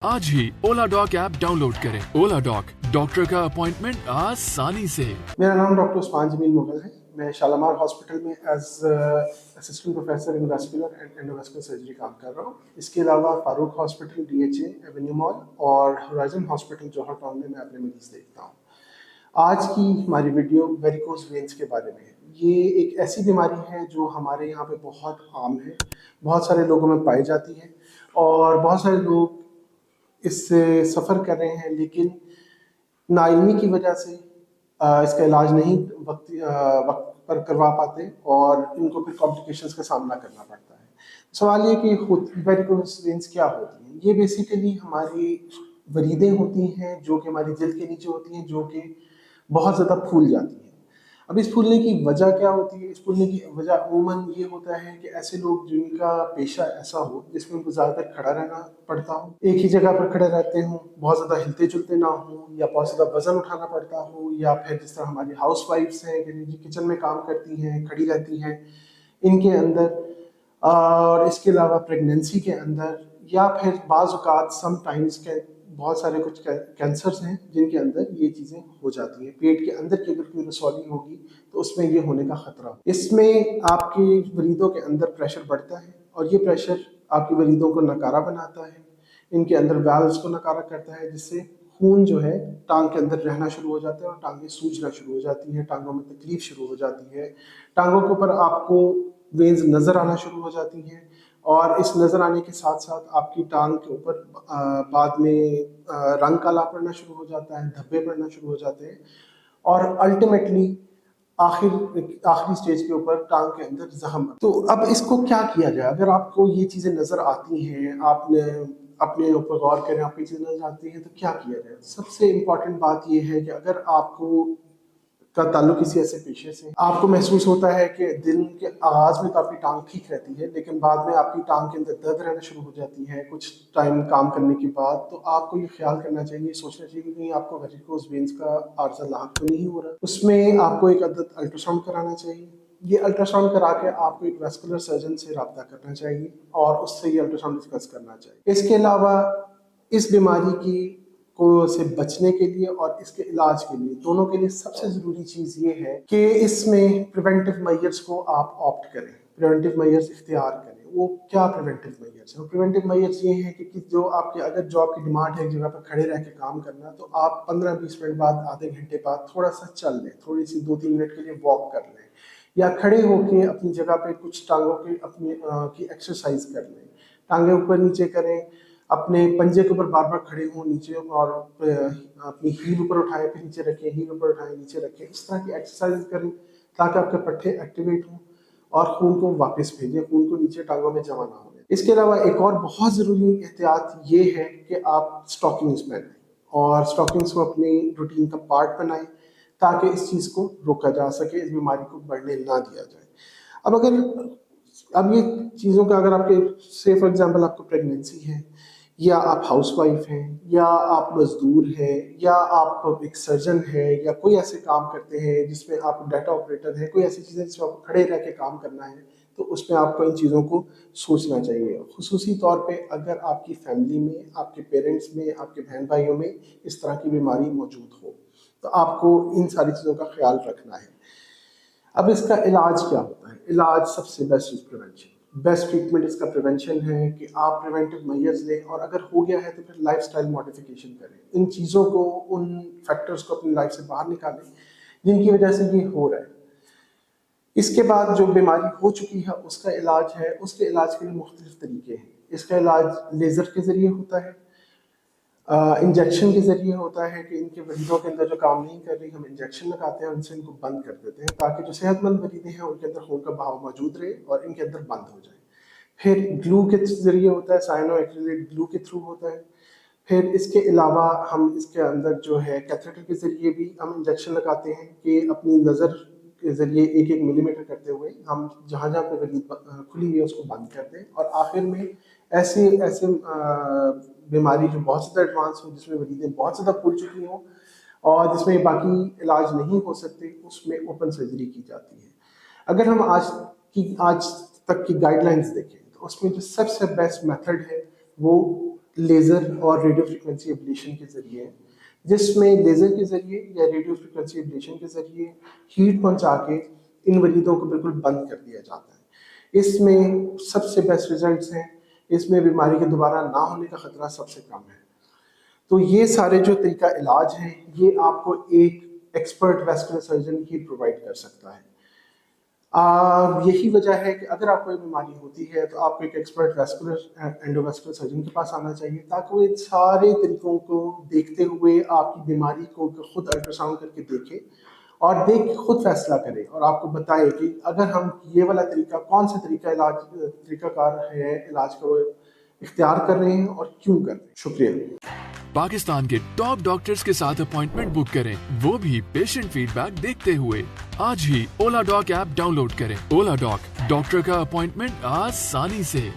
आज ही ओला dock app download करें। ओला dock, doctor का अपॉइंटमेंट आसानी से। मेरा नाम डॉक्टर उस्मान जमील मुगल है। मैं शालामार हॉस्पिटल में as assistant professor in vascular and endovascular surgery काम कर रहा हूँ। इसके अलावा Farooq hospital, DHA, avenue mall और होराइजन हॉस्पिटल जौहर टाउन में मैं अपने मरीज देखता हूँ। आज की हमारी वीडियो वेरिकोज वेन्स के बारे में है। ये एक ऐसी बीमारी है जो हमारे यहाँ पे बहुत आम है, बहुत सारे लोगों में पाई जाती है और बहुत सारे लोग इससे सफ़र कर रहे हैं, लेकिन नाइल्मी की वजह से इसका इलाज नहीं वक्त पर करवा पाते और इनको फिर कॉम्प्लिकेशंस का सामना करना पड़ता है। सवाल ये कि वेरिकोज वेन्स क्या होती हैं। ये बेसिकली हमारी वरीदें होती हैं जो कि हमारी जल्द के नीचे होती हैं, जो कि बहुत ज़्यादा फूल जाती हैं। अब इस फूलने की वजह क्या होती है? इस फूलने की वजह अमूमन ये होता है कि ऐसे लोग जिनका पेशा ऐसा हो जिसमें उनको ज़्यादातर खड़ा रहना पड़ता हो, एक ही जगह पर खड़े रहते हों, बहुत ज़्यादा हिलते जुलते ना हों, या बहुत ज़्यादा वजन उठाना पड़ता हो, या फिर जिस तरह हमारी हाउस वाइफ्स हैं जो किचन में काम करती हैं, खड़ी रहती हैं, इनके अंदर, और इसके अलावा प्रेगनेंसी के अंदर, या फिर बाज़ औक़ात समटाइम्स के बहुत सारे कुछ कैंसर्स हैं जिनके अंदर ये चीज़ें हो जाती हैं। पेट के अंदर की अगर कोई रसौली होगी तो उसमें ये होने का ख़तरा हो। इसमें आपके वरीदों के अंदर प्रेशर बढ़ता है और ये प्रेशर आपकी वरीदों को नकारा बनाता है, इनके अंदर वाल्व्स को नकारा करता है, जिससे खून जो है टांग के अंदर रहना शुरू हो जाता है और टांगें सूजना शुरू हो जाती हैं, टांगों में तकलीफ शुरू हो जाती है, टांगों के ऊपर आपको वेन्स नज़र आना शुरू हो जाती हैं और इस नज़र आने के साथ साथ आपकी टांग के ऊपर बाद में रंग काला पड़ना शुरू हो जाता है, धब्बे पड़ना शुरू हो जाते हैं और अल्टीमेटली आखिरी स्टेज के ऊपर टांग के अंदर जख्म। तो अब इसको क्या किया जाए? अगर आपको ये चीज़ें नज़र आती हैं, आपने अपने ऊपर गौर करें, आपको ये चीज़ें नज़र आती हैं, तो क्या किया जाए? सबसे इम्पॉर्टेंट बात ये है कि अगर आपको का ताल्लुक किसी ऐसे पेशे से, आपको महसूस होता है कि दिन के आगाज़ में तो आपकी टांग ठीक रहती है, लेकिन बाद में आपकी टांग के अंदर दर्द रहना शुरू हो जाती है कुछ टाइम काम करने के बाद, तो आपको ये ख्याल करना चाहिए, सोचना चाहिए कि कहीं आपको वेरिकोज वेन्स का आर्ज़ा लाहक तो नहीं हो रहा। उसमें आपको एक अदद अल्ट्रासाउंड कराना चाहिए। ये अल्ट्रासाउंड करा के आपको एक वैस्कुलर सर्जन से रब्ता करना चाहिए और उससे ये अल्ट्रासाउंड डिस्कस करना चाहिए। इसके अलावा इस बीमारी की को से बचने के लिए और इसके इलाज के लिए, दोनों के लिए सबसे ज़रूरी चीज़ ये है कि इसमें प्रिवेंटिव मेजर्स को आप ऑप्ट करें, प्रिवेंटिव मेजर्स इख्तियार करें। वो क्या प्रिवेंटिव मेजर्स हैं? प्रिवेंटिव मेजर्स ये हैं कि जो आपके, अगर जो आपकी डिमांड है एक जगह पर खड़े रह के काम करना, तो आप 15-20 मिनट बाद, आधे घंटे बाद थोड़ा सा चल लें, थोड़ी सी 2-3 मिनट के लिए वॉक कर लें, या खड़े होके अपनी जगह पे कुछ टांगों की अपनी की एक्सरसाइज कर लें, टांगे ऊपर नीचे करें, अपने पंजे के ऊपर बार बार खड़े हों नीचे, और अपनी हील ऊपर उठाएं, फिर नीचे रखें, हील ऊपर उठाएं, नीचे रखें, इस तरह की एक्सरसाइज करें ताकि आपके पट्टे एक्टिवेट हों और खून को वापस भेजें, खून को नीचे टांगों में जमा ना होने। इसके अलावा एक और बहुत ज़रूरी एहतियात ये है कि आप स्टॉकिंग्स पहनें और स्टॉकिंग्स को अपनी रूटीन का पार्ट बनाएं ताकि इस चीज़ को रोका जा सके, इस बीमारी को बढ़ने ना दिया जाए। अब ये चीज़ों का, अगर आपके से फॉर एग्जांपल आपको प्रेगनेंसी है, या आप हाउसवाइफ हैं, या आप मजदूर हैं, या आप एक सर्जन हैं, या कोई ऐसे काम करते हैं जिसमें आप डाटा ऑपरेटर हैं, कोई ऐसी चीज़ें जिसमें आपको खड़े रह के काम करना है, तो उसमें आपको इन चीज़ों को सोचना चाहिए। खुसूसी तौर पे अगर आपकी फैमिली में, आपके पेरेंट्स में, आपके बहन भाइयों में इस तरह की बीमारी मौजूद हो, तो आपको इन सारी चीज़ों का ख्याल रखना है। अब इसका इलाज क्या होता है? इलाज सबसे best is prevention. Best treatment इसका प्रिवेंशन है कि आप प्रिवेंटिव मेजर्स लें, और अगर हो गया है तो फिर लाइफस्टाइल मॉडिफिकेशन करें। इन चीज़ों को, उन फैक्टर्स को अपनी लाइफ से बाहर निकालें जिनकी वजह से ये हो रहा है। इसके बाद जो बीमारी हो चुकी है उसका इलाज है, उसके इलाज के लिए मुख्तलिफ तरीके हैं। इसका इलाज लेज़र के ज़रिए होता है, इंजेक्शन के ज़रिए होता है कि इनके वरीदों के अंदर जो काम नहीं कर रही, हम इंजेक्शन लगाते हैं, उनसे इनको बंद कर देते हैं ताकि जो सेहतमंद वरीदें हैं उनके अंदर खून का बहाव मौजूद रहे और इनके अंदर बंद हो जाए। फिर ग्लू के ज़रिए होता है, साइनो एक्रिलेट ग्लू के थ्रू होता है। फिर इसके अलावा हम इसके अंदर जो है कैथेटर के ज़रिए भी हम इंजेक्शन लगाते हैं कि अपनी नज़र के ज़रिए 1-1 मिलीमीटर करते हुए हम जहाँ जहाँ पे वरीद खुली हुई है उसको बंद कर दें, और आखिर में ऐसे ऐसे बीमारी जो बहुत ज़्यादा एडवांस हो, जिसमें वरीदें बहुत ज़्यादा फूल चुकी हों और जिसमें बाकी इलाज नहीं हो सकते, उसमें ओपन सर्जरी की जाती है। अगर हम आज तक की गाइडलाइंस देखें तो उसमें जो सबसे बेस्ट मेथड है वो لیزر اور ریڈیو فریکوینسی ایبلیشن کے ذریعے ہے، جس میں لیزر کے ذریعے یا ریڈیو فریکوینسی ایبلیشن کے ذریعے ہیٹ پہنچا کے ان مریضوں کو بالکل بند کر دیا جاتا ہے۔ اس میں سب سے بیسٹ ریزلٹس ہیں، اس میں بیماری کے دوبارہ نہ ہونے کا خطرہ سب سے کم ہے۔ تو یہ سارے جو طریقہ علاج ہیں یہ آپ کو ایک ایکسپرٹ ویسکولر سرجن ہی پرووائڈ کر سکتا ہے۔ یہی وجہ ہے کہ اگر آپ کو یہ بیماری ہوتی ہے تو آپ کو ایک ایکسپرٹ ویسکولر اینڈوویسکولر سرجن کے پاس آنا چاہیے، تاکہ وہ ان سارے طریقوں کو دیکھتے ہوئے آپ کی بیماری کو خود الٹرا ساؤنڈ کر کے دیکھے اور دیکھ کے خود فیصلہ کرے اور آپ کو بتائے کہ اگر ہم یہ والا طریقہ کون سا طریقہ کار ہے علاج کا وہ اختیار کر رہے ہیں اور کیوں کر رہے ہیں۔ شکریہ۔ پاکستان کے ٹاپ ڈاکٹرز کے ساتھ اپوائنٹمنٹ بک کریں، وہ بھی پیشنٹ فیڈ بیک دیکھتے ہوئے۔ آج ہی اولا ڈاک ایپ ڈاؤن لوڈ کریں۔ اولا ڈاک، ڈاکٹر کا اپوائنٹمنٹ آسانی سے۔